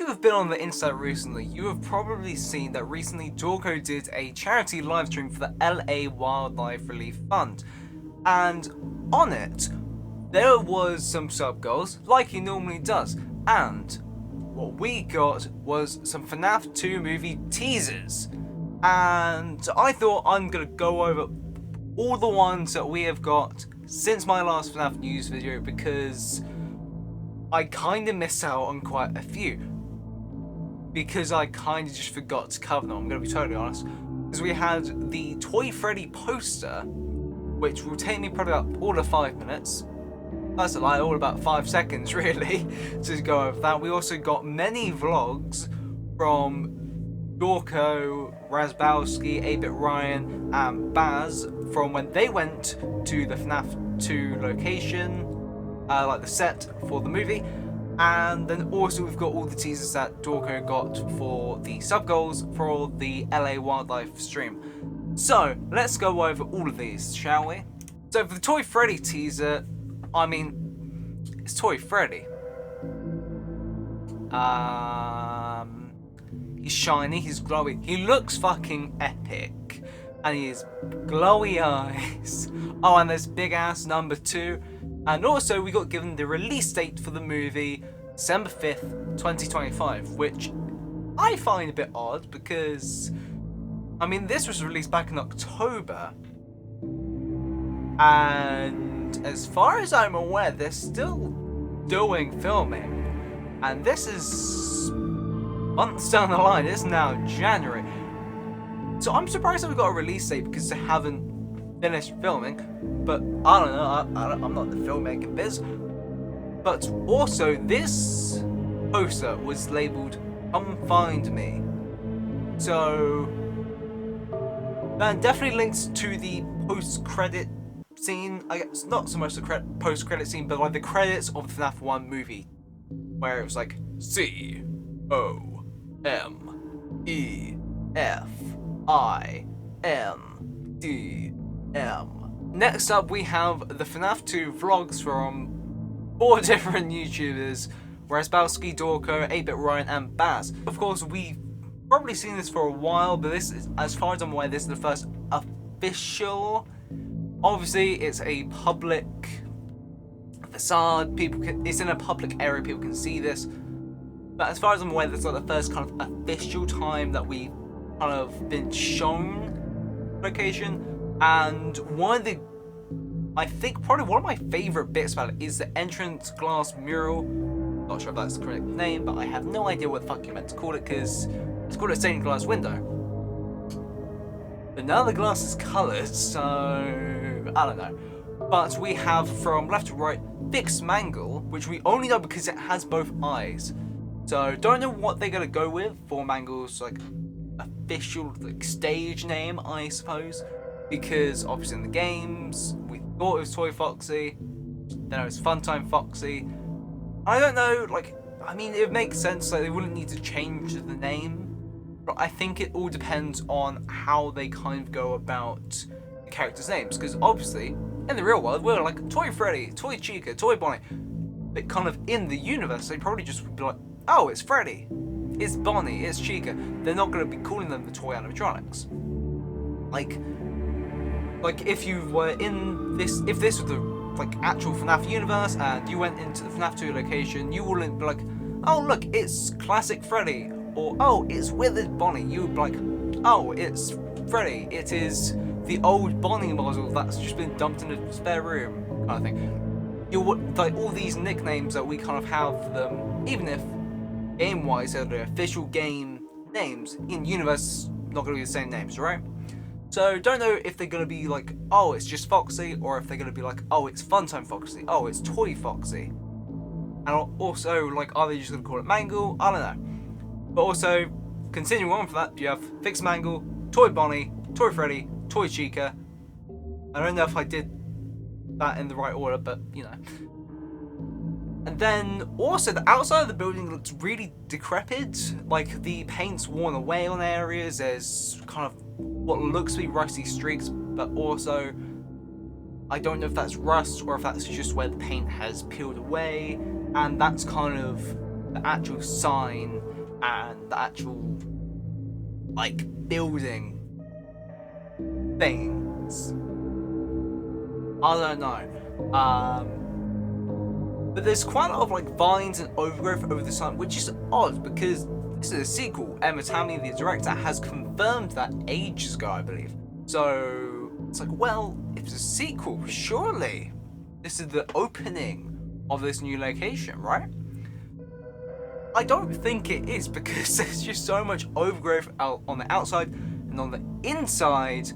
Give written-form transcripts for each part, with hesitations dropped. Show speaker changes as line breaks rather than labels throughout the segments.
you have been on the internet recently, you have probably seen that recently Dorco did a charity livestream for the LA Wildlife Relief Fund. And on it, there was some sub goals, like he normally does. And what we got was some FNAF 2 movie teasers. And I thought I'm going to go over all the ones that we have got since my last FNAF news video, because I kind of missed out on quite a few. Because I kind of just forgot to cover them, I'm going to be totally honest. Because we had the Toy Freddy poster, which will take me probably about all of 5 minutes. That's a lie, all about 5 seconds really, to go over that. We also got many vlogs from Dorco, Razbowski, 8-Bit Ryan, and Baz from when they went to the FNAF 2 location, like the set for the movie. And then also we've got all the teasers that Dorco got for the sub goals for the LA Wildlife stream. So let's go over all of these, shall we? So for the Toy Freddy teaser, I mean, it's Toy Freddy. He's shiny, he's glowy, he looks fucking epic, and he has glowy eyes. Oh, and there's big ass number 2, and also we got given the release date for the movie, December 5th, 2025, which I find a bit odd because, I mean, this was released back in October, and as far as I'm aware, they're still doing filming, and this is months down the line. It's now January, so I'm surprised that we got a release date because they haven't finished filming. But I don't know, I'm not the filmmaking biz. But also, this poster was labelled "Come Find Me," so that definitely links to the post-credit scene. I guess not so much the post-credit scene, but like the credits of the FNAF 1 movie, where it was like COMEFINDM. Next up, we have the FNAF 2 vlogs from 4 different YouTubers, Razbowski, Dorco, 8-Bit Ryan, and Baz. Of course, we've probably seen this for a while, but this is, as far as I'm aware, this is the first official. Obviously, it's a public facade. It's in a public area. People can see this. But as far as I'm aware, this is like the first kind of official time that we've kind of been shown location. And one of the, I think probably one of my favourite bits about it is the entrance glass mural. Not sure if that's the correct name, but I have no idea what the fuck you meant to call it, because it's called a stained glass window. But now the glass is coloured, so I don't know. But we have from left to right Fix Mangle, which we only know because it has both eyes. So don't know what they're gonna go with for Mangle's like official like stage name, I suppose. Because obviously in the games, we thought it was Toy Foxy, then it was Funtime Foxy. I don't know, like, I mean, it makes sense, like, they wouldn't need to change the name, but I think it all depends on how they kind of go about the characters' names, because obviously, in the real world, we're like, Toy Freddy, Toy Chica, Toy Bonnie, but kind of in the universe, they probably just would be like, oh, it's Freddy, it's Bonnie, it's Chica. They're not going to be calling them the Toy Animatronics. Like if you were in this, if this was the like actual FNAF universe and you went into the FNAF 2 location, you wouldn't be like, oh look, it's classic Freddy, or oh, it's withered Bonnie. You would be like, oh, it's Freddy. It is the old Bonnie model that's just been dumped in a spare room, kind of thing. You would like all these nicknames that we kind of have for them, even if game-wise they're the official game names, in universe not going to be the same names, right? So don't know if they're going to be like, oh, it's just Foxy, or if they're going to be like, oh, it's Funtime Foxy, oh, it's Toy Foxy. And also, like, are they just going to call it Mangle? I don't know. But also, continuing on for that, you have Fix Mangle, Toy Bonnie, Toy Freddy, Toy Chica. I don't know if I did that in the right order, but, you know. And then, also, the outside of the building looks really decrepit. Like, the paint's worn away on areas, there's kind of what looks to be rusty streaks, but also I don't know if that's rust or if that's just where the paint has peeled away, and that's kind of the actual sign and the actual, like, building things. I don't know. But there's quite a lot of, like, vines and overgrowth over the sign, which is odd because this is a sequel. Emma Tammy, the director, has confirmed that ages ago, I believe. So it's like, well, if it's a sequel, surely this is the opening of this new location, right? I don't think it is, because there's just so much overgrowth out on the outside, and on the inside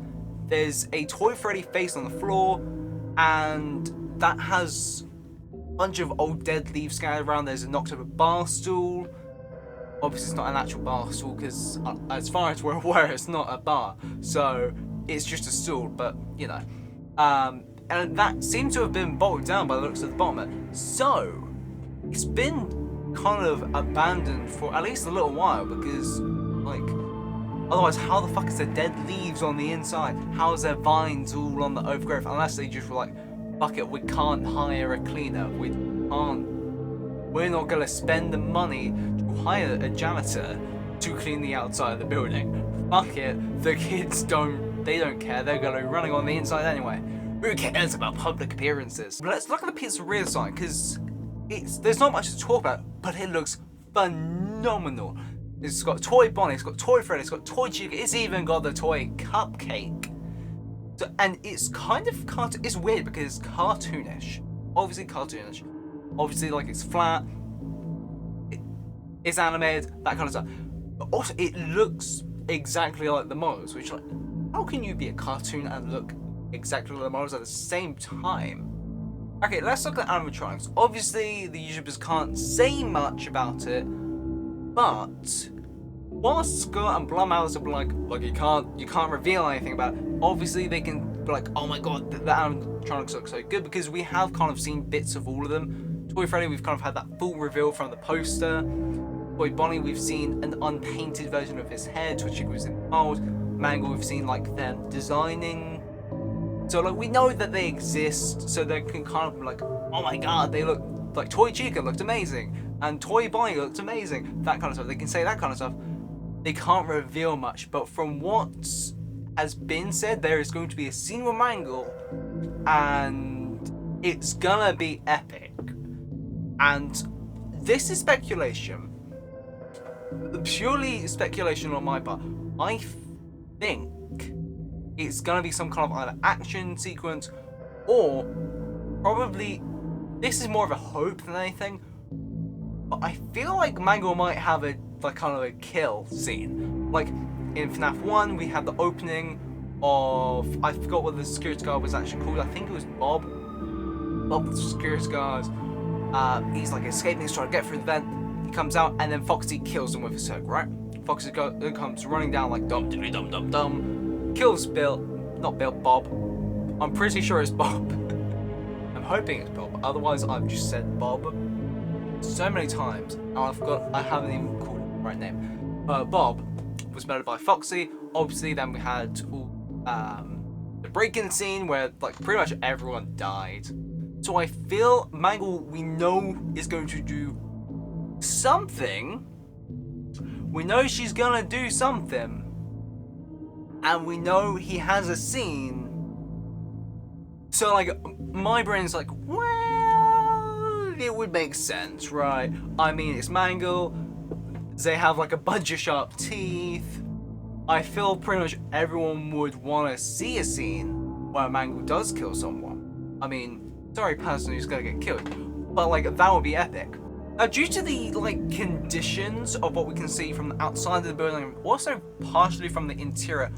there's a toy Freddy face on the floor, and that has a bunch of old dead leaves scattered around. There's a knocked over bar stool. Obviously it's not an actual bar stool, because as far as we're aware it's not a bar, so it's just a stool, but you know. And that seems to have been bolted down by the looks of the bottom of it. So it's been kind of abandoned for at least a little while, because, like, otherwise how the fuck is there dead leaves on the inside? How is there vines all on the overgrowth? Unless they just were like, fuck it, we can't hire a cleaner, we're not gonna spend the money to hire a janitor to clean the outside of the building. Fuck it, the kids don't care, they're gonna be running on the inside anyway. Who cares about public appearances? But let's look at the pizzeria sign, because there's not much to talk about, but it looks phenomenal. It's got Toy Bonnie, it's got Toy Freddy, it's got Toy Chica, it's even got the Toy Cupcake. So, and it's kind of it's weird because it's cartoonish. Obviously cartoonish. Obviously, like, it's flat, it's animated, that kind of stuff. But also, it looks exactly like the models, which, like, how can you be a cartoon and look exactly like the models at the same time? Okay, let's look at animatronics. Obviously, the YouTubers can't say much about it, but whilst Scott and Blumhouse are like, look, you can't reveal anything about it. Obviously, they can be like, oh my god, the animatronics look so good, because we have kind of seen bits of all of them. Toy Freddy, we've kind of had that full reveal from the poster. Toy Bonnie, we've seen an unpainted version of his hair. Toy Chica was in mold. Mangle, we've seen, like, them designing. So, like, we know that they exist, so they can kind of be like, oh my god, they look like Toy Chica looked amazing, and Toy Bonnie looked amazing, that kind of stuff. They can say that kind of stuff. They can't reveal much, but from what has been said, there is going to be a scene with Mangle, and it's gonna be epic. And this is speculation, purely speculation on my part. I think it's gonna be some kind of either action sequence, or probably, this is more of a hope than anything, but I feel like Mangle might have a, like, kind of a kill scene. Like in FNAF 1, we had the opening of, I forgot what the security guard was actually called. I think it was Bob. Bob, the security guard. He's like escaping, he's trying to get through the vent. He comes out, and then Foxy kills him with his hook, right? Foxy comes running down like dum dum dum dum dum. Kills Bob. I'm pretty sure it's Bob. I'm hoping it's Bob, otherwise I've just said Bob so many times, and I haven't even called him the right name. Bob was murdered by Foxy. Obviously, then we had all, the break-in scene where, like, pretty much everyone died. So I feel Mangle, we know, is going to do something. We know she's gonna do something. And we know he has a scene. So, like, my brain's like, well, it would make sense, right? I mean, it's Mangle. They have, like, a bunch of sharp teeth. I feel pretty much everyone would want to see a scene where Mangle does kill someone. I mean, sorry, person who's gonna get killed, but, like, that would be epic. Now, due to the, like, conditions of what we can see from the outside of the building, and also partially from the interior,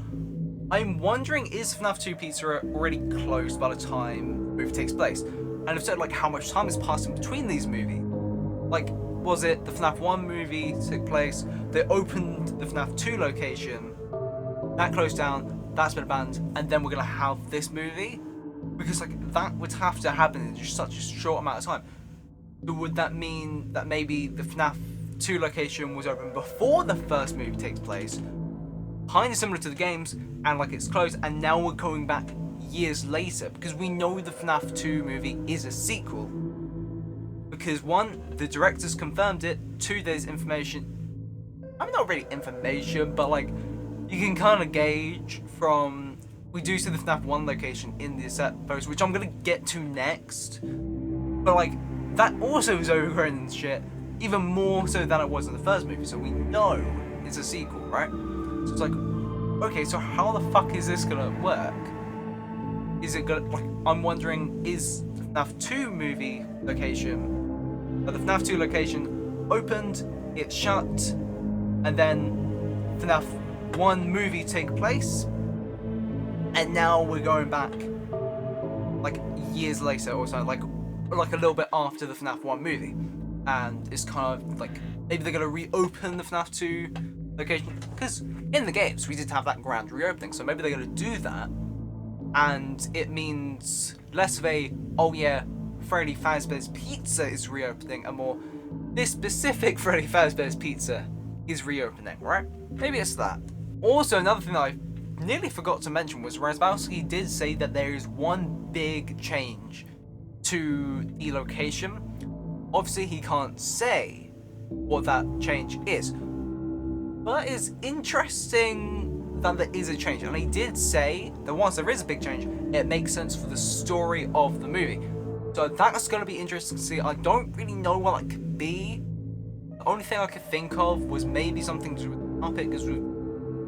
I'm wondering, is FNAF 2 Pizzeria already closed by the time the movie takes place? And if so, like, how much time has passed in between these movies? Like, was it the FNAF 1 movie took place, they opened the FNAF 2 location, that closed down, that's been abandoned, and then we're gonna have this movie? Because, like, that would have to happen in just such a short amount of time. So would that mean that maybe the FNAF 2 location was open before the first movie takes place, kind of similar to the games, and, like, it's closed, and now we're going back years later? Because we know the FNAF 2 movie is a sequel. because one, the directors confirmed it. Two, there's information. I mean, not really information, but like you can kind of gauge from. We do see the FNAF 1 location in the set photos, which I'm gonna get to next. But like that also is overgrown and shit, even more so than it was in the first movie. So we know it's a sequel, right? So it's like, okay, so how the fuck is this gonna work? Is it gonna, like, I'm wondering, is the FNAF 2 movie location, the FNAF 2 location opened, it's shut, and then FNAF 1 movie take place, and now we're going back, like, years later or something, like a little bit after the FNAF 1 movie, and it's kind of like, maybe they're gonna reopen the FNAF 2 location, because in the games we did have that grand reopening, so maybe they're gonna do that, and it means less of a, oh yeah, Freddy Fazbear's Pizza is reopening, and more, this specific Freddy Fazbear's Pizza is reopening, right? Maybe it's that. Also, another thing that I nearly forgot to mention was Razbowski did say that there is one big change to the location. Obviously, he can't say what that change is, but it's interesting that there is a change, and he did say that once there is a big change, it makes sense for the story of the movie. So that's going to be interesting to see. I don't really know what that could be. The only thing I could think of was maybe something to do with the puppet, because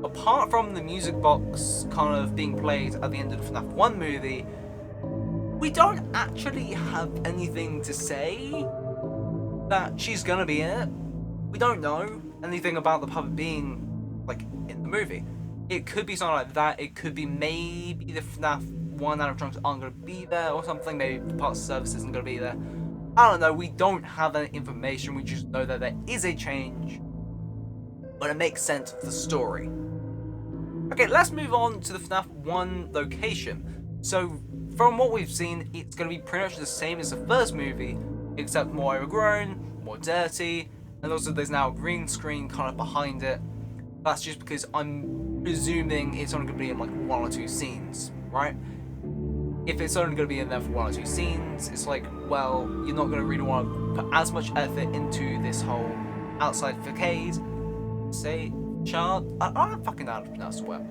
apart from the music box kind of being played at the end of the FNAF 1 movie, we don't actually have anything to say that she's going to be in it. We don't know anything about the puppet being, like, in the movie. It could be something like that. It could be maybe the FNAF 1 animatronics aren't going to be there or something. Maybe the parts service isn't going to be there. I don't know. We don't have any information. We just know that there is a change, but it makes sense of the story. Okay, let's move on to the FNAF 1 location. So, from what we've seen, it's going to be pretty much the same as the first movie, except more overgrown, more dirty, and also there's now a green screen kind of behind it. That's just because I'm presuming it's only going to be in like 1 or 2 scenes, right? If it's only going to be in there for 1 or 2 scenes, it's like, well, you're not going to really want to put as much effort into this whole outside facade. Say, chart. I don't fucking know how to pronounce the word.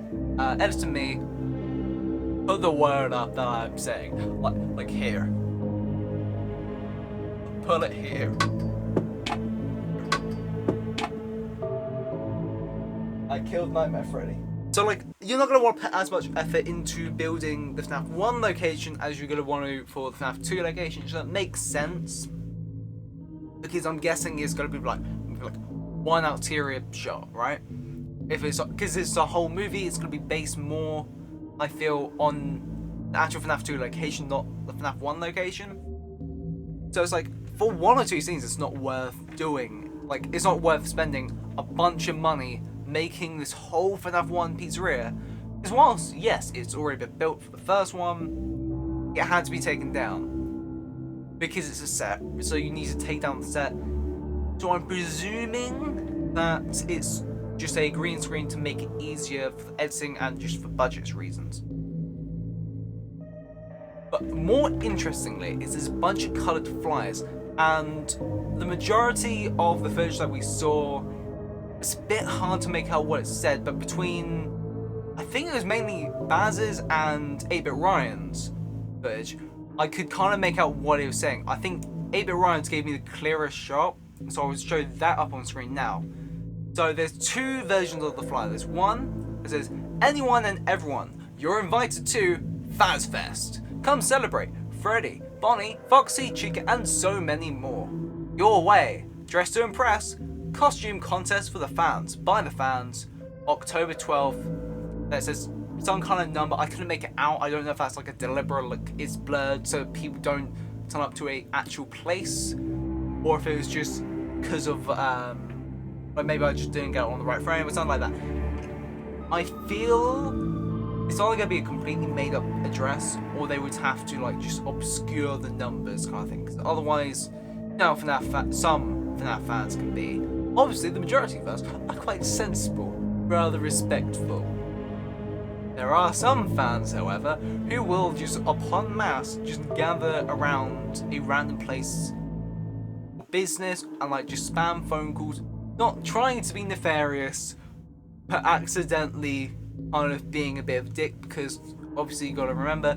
Edit me. Put the word up that I'm saying. Like here. Put it here. I killed Nightmare Freddy. So like, you're not going to want to put as much effort into building the FNAF 1 location as you're going to want to for the FNAF 2 location. So that makes sense. Because I'm guessing it's going to be like one ulterior shot, right? If it's, because it's a whole movie, it's going to be based more, I feel, on the actual FNAF 2 location, not the FNAF 1 location. So it's like, for 1 or 2 scenes, it's not worth doing. Like, it's not worth spending a bunch of money making this whole FNAF 1 pizzeria. Because whilst, yes, it's already been built for the first one, it had to be taken down. Because it's a set, so you need to take down the set. So I'm presuming that it's just a green screen to make it easier for editing and just for budget reasons. But more interestingly, is there's a bunch of coloured flyers, and the majority of the footage that we saw, it's a bit hard to make out what it said, but between, I think it was mainly Baz's and 8-Bit Ryan's footage, I could kind of make out what he was saying. I think 8-Bit Ryan's gave me the clearest shot, so I'll show that up on screen now. So there's 2 versions of the flyer. There's one that says, anyone and everyone, you're invited to Faz Fest. Come celebrate Freddy, Bonnie, Foxy, Chica, and so many more. Your way, dress to impress, costume contest for the fans, by the fans, October 12th. That says some kind of number. I couldn't make it out. I don't know if that's like a deliberate, like it's blurred so people don't turn up to a actual place, or if it was just because of like maybe I just didn't get it on the right frame or something like that. I feel it's either going to be a completely made up address, or they would have to like just obscure the numbers kind of thing. Because otherwise, you know, some FNAF fans can be, obviously the majority of us are quite sensible, rather respectful. There are some fans, however, who will just upon mass just gather around a random place business and like just spam phone calls, not trying to be nefarious, but accidentally kind of being a bit of a dick, because obviously you gotta remember,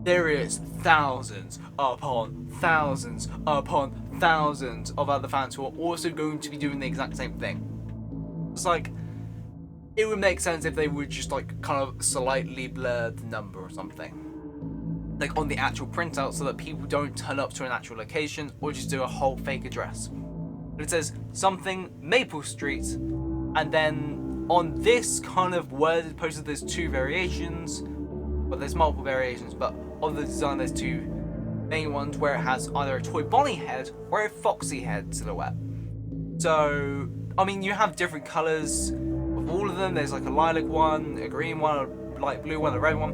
there is thousands upon thousands upon thousands of other fans who are also going to be doing the exact same thing. It's like, it would make sense if they would just like kind of slightly blur the number or something, like on the actual printout, so that people don't turn up to an actual location or just do a whole fake address. But it says something Maple Street, and then on this kind of worded poster there's two variations, but there's multiple variations, but of the design there's two main ones where it has either a Toy Bonnie head or a Foxy head silhouette. So, I mean, you have different colours of all of them. There's like a lilac one, a green one, a light blue one, a red one.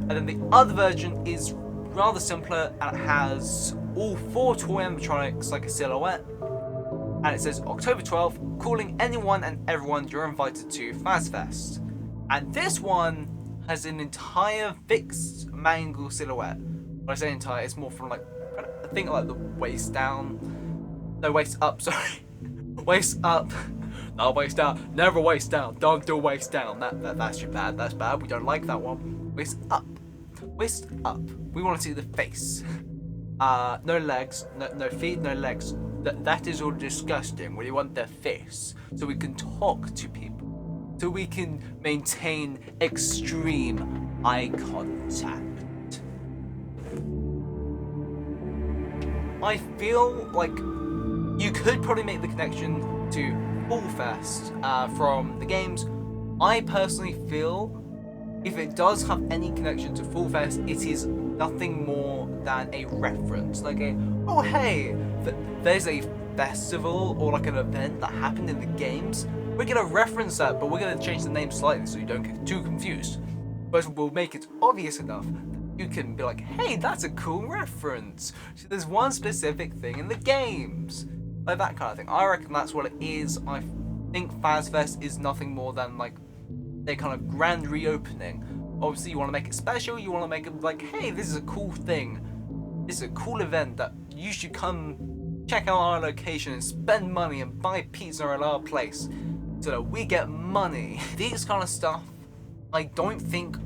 And then the other version is rather simpler, and it has all 4 toy animatronics like a silhouette. And it says October 12th, calling anyone and everyone you're invited to Faz Fest. And this one has an entire fixed Mangle silhouette. When I say entire, it's more from like, I think like the waist down. No, waist up, sorry. Waist up. No, waist down. Never waist down. Don't do waist down. That's bad. That's bad. We don't like that one. Waist up. Waist up. We want to see the face. No legs. No feet. No legs. That is all disgusting. We want their face, so we can talk to people, so we can maintain extreme eye contact. I feel like you could probably make the connection to Faz Fest from the games. I personally feel if it does have any connection to Faz Fest, it is nothing more than a reference. Like oh hey, there's a festival or like an event that happened in the games. We're gonna reference that, but we're gonna change the name slightly so you don't get too confused. But we'll make it obvious enough that you can be like, hey, that's a cool reference. So there's one specific thing in the games. Like that kind of thing. I reckon that's what it is. I think Faz Fest is nothing more than like a kind of grand reopening. Obviously you want to make it special, you want to make it like, hey, this is a cool thing. This is a cool event that you should come check out our location and spend money and buy pizza at our place so that we get money. These kind of stuff, I don't think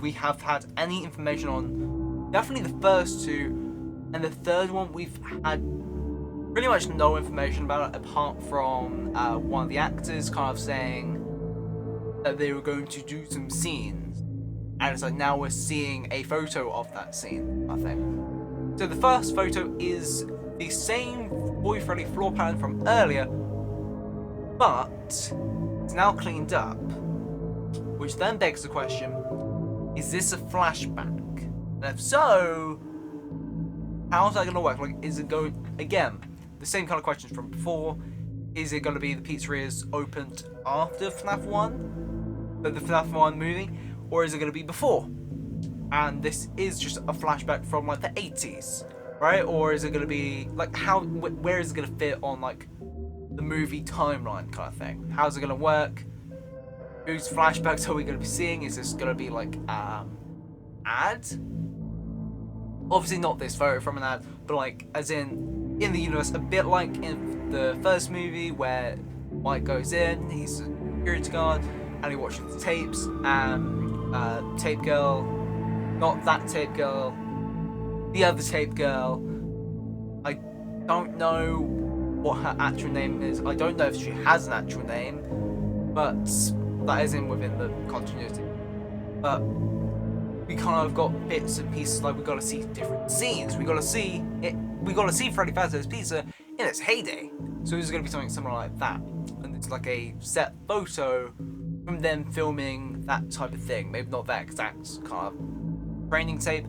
we have had any information on. Definitely the first two. And the third one, we've had pretty much no information about it, apart from one of the actors kind of saying that they were going to do some scenes. And it's like, now we're seeing a photo of that scene, I think. So the first photo is the same Boy Freddy floor plan from earlier, but it's now cleaned up. Which then begs the question, is this a flashback? And if so, how's that going to work? Like, is it going, again, the same kind of questions from before. Is it going to be the pizzeria's opened after FNAF 1? The FNAF 1 movie? Or is it going to be before? And this is just a flashback from like the 80s, right? Or is it going to be, like, where is it going to fit on like the movie timeline kind of thing? How's it going to work? Whose flashbacks are we going to be seeing? Is this going to be like, ad? Obviously not this photo from an ad, but like as in the universe, a bit like in the first movie where Mike goes in, he's a security guard, and he watches the tapes, and tape girl, not that tape girl, the other tape girl, I don't know what her actual name is, I don't know if she has an actual name, but that is within the continuity, but we kind of got bits and pieces, like we got to see different scenes. We got to see Freddy Fazbear's Pizza in its heyday. So this is going to be something similar like that, and it's like a set photo from them filming that type of thing. Maybe not that exact kind of training tape,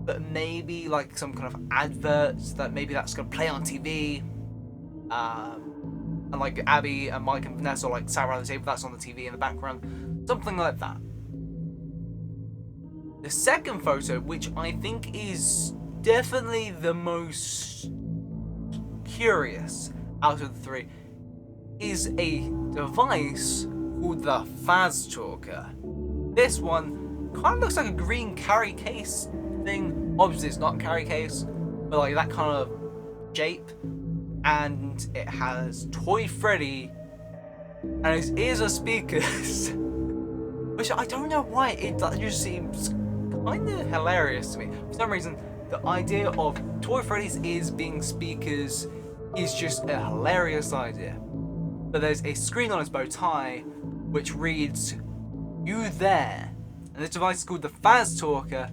but maybe like some kind of adverts that maybe that's going to play on TV. And like Abby and Mike and Vanessa like sat around the table. That's on the TV in the background, something like that. The second photo, which I think is definitely the most curious out of the three, is a device called the Faz Talker. This one kind of looks like a green carry case thing. Obviously it's not a carry case, but like that kind of shape, and it has Toy Freddy, and his ears are speakers, which I don't know why, it just seems kind of hilarious to me. For some reason, the idea of Toy Freddy's ears being speakers is just a hilarious idea. But there's a screen on his bow tie which reads, "You there?" And this device is called the Faz Talker,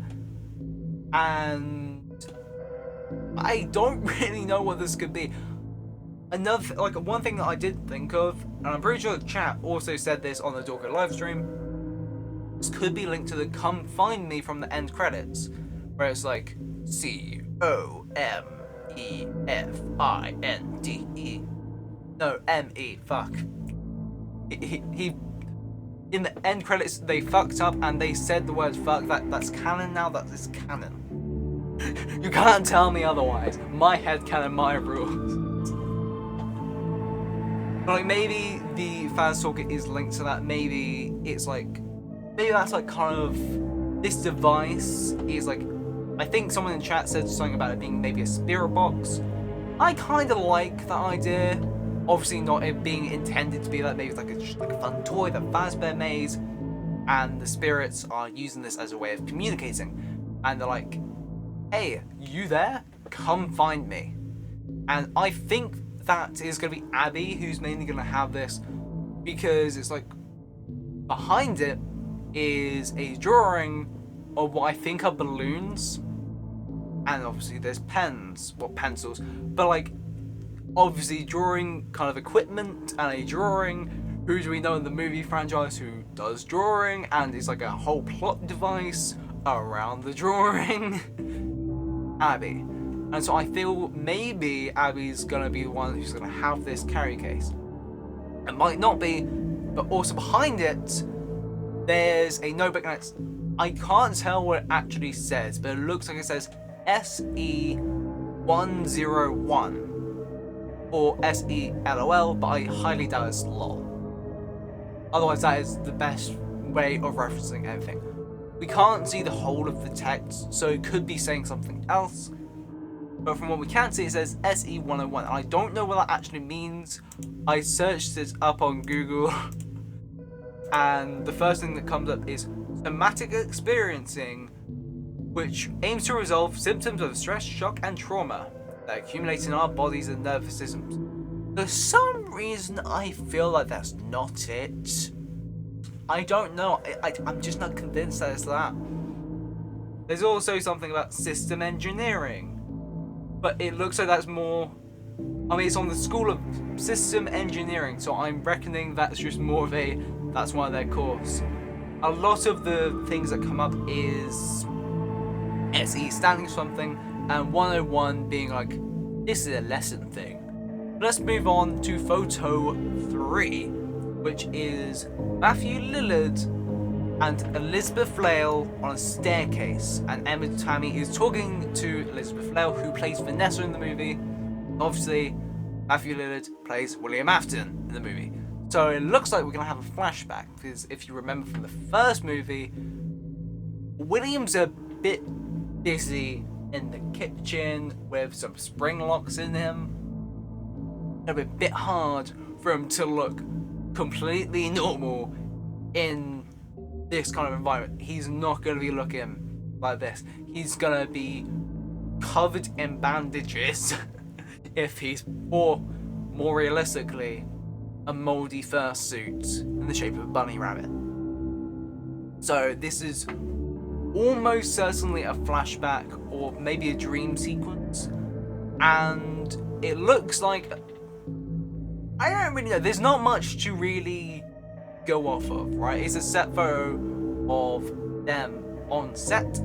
and I don't really know what this could be. Another, like, one thing that I did think of, and I'm pretty sure the chat also said this on the Dorko livestream, this could be linked to the "Come Find Me" from the end credits, where it's like COMEFINDE. No, ME. Fuck. He in the end credits they fucked up and they said the word fuck. That's canon now. That is canon. You can't tell me otherwise. My head canon, my rules. But like, maybe the Faz Talker is linked to that. Maybe it's like, maybe that's like kind of, this device is like, I think someone in chat said something about it being maybe a spirit box. I kind of like that idea. Obviously not it being intended to be that. Maybe it's like a fun toy that Fazbear made, and the spirits are using this as a way of communicating. And they're like, "Hey, you there? Come find me." And I think that is going to be Abby who's mainly going to have this, because it's like, behind it is a drawing of what I think are balloons, and obviously there's pens, well, pencils, but like, obviously drawing kind of equipment, and a drawing, who do we know in the movie franchise who does drawing, and it's like a whole plot device around the drawing. Abby. And so I feel maybe Abby's gonna be the one who's gonna have this carry case. It might not be, but also behind it there's a notebook, and it's, I can't tell what it actually says, but it looks like it says SE101 or SELOL, but I highly doubt it's LOL. Otherwise, that is the best way of referencing everything. We can't see the whole of the text, so it could be saying something else. But from what we can see, it says SE101, and I don't know what that actually means. I searched it up on Google, and the first thing that comes up is somatic experiencing, which aims to resolve symptoms of stress, shock, and trauma that accumulate in our bodies and nervous systems. For some reason, I feel like that's not it. I don't know. I'm just not convinced that it's that. There's also something about system engineering, but it looks like that's more, I mean, it's on the School of System Engineering, so I'm reckoning that's just more of a, that's one of their course. A lot of the things that come up is SE standing for something, and 101 being like, this is a lesson thing. Let's move on to photo 3, which is Matthew Lillard and Elizabeth Flail on a staircase, and Emma Tammy is talking to Elizabeth Flail, who plays Vanessa in the movie. Obviously, Matthew Lillard plays William Afton in the movie. So it looks like we're going to have a flashback, because if you remember from the first movie, William's a bit busy in the kitchen with some spring locks in him. It'll be a bit hard for him to look completely normal in this kind of environment. He's not going to be looking like this. He's going to be covered in bandages if he's, or more realistically, a moldy fursuit in the shape of a bunny rabbit. So this is almost certainly a flashback or maybe a dream sequence, and it looks like, I don't really know, there's not much to really go off of, right? It's a set photo of them on set.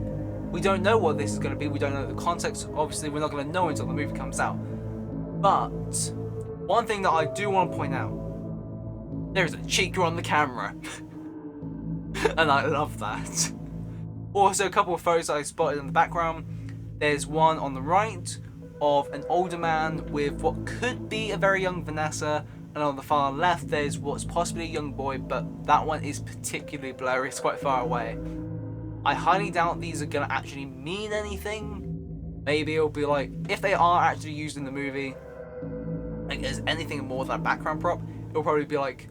We don't know what this is going to be, we don't know the context, obviously we're not going to know until the movie comes out. But one thing that I do want to point out, there's a cheeker on the camera. And I love that. Also, a couple of photos I spotted in the background. There's one on the right of an older man with what could be a very young Vanessa, and on the far left there's what's possibly a young boy, but that one is particularly blurry, it's quite far away. I highly doubt these are going to actually mean anything, Maybe it'll be like, if they are actually used in the movie, like as anything more than a background prop, it'll probably be like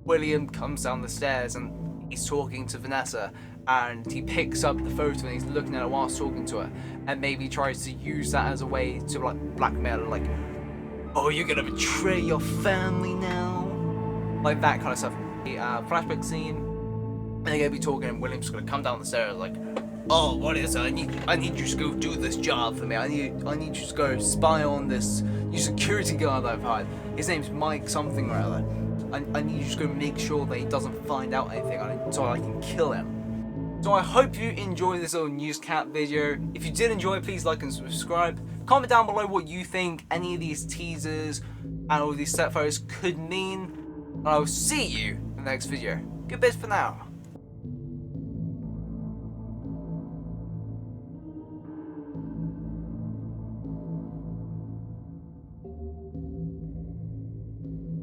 William comes down the stairs and he's talking to Vanessa, and he picks up the photo and he's looking at it whilst talking to her, and maybe tries to use that as a way to like blackmail her, like, oh, you're gonna betray your family now, like that kind of stuff. The flashback scene, and they're gonna be talking, and William's gonna come down the stairs like, oh, what is it? I need you to go do this job for me. I need you to go spy on this new security guard that I've hired. His name's Mike something or other. I need you to go make sure that he doesn't find out anything so I can kill him. So I hope you enjoyed this little newscap video. If you did enjoy it, please like and subscribe. Comment down below what you think any of these teasers and all these set photos could mean. And I will see you in the next video. Good bits for now.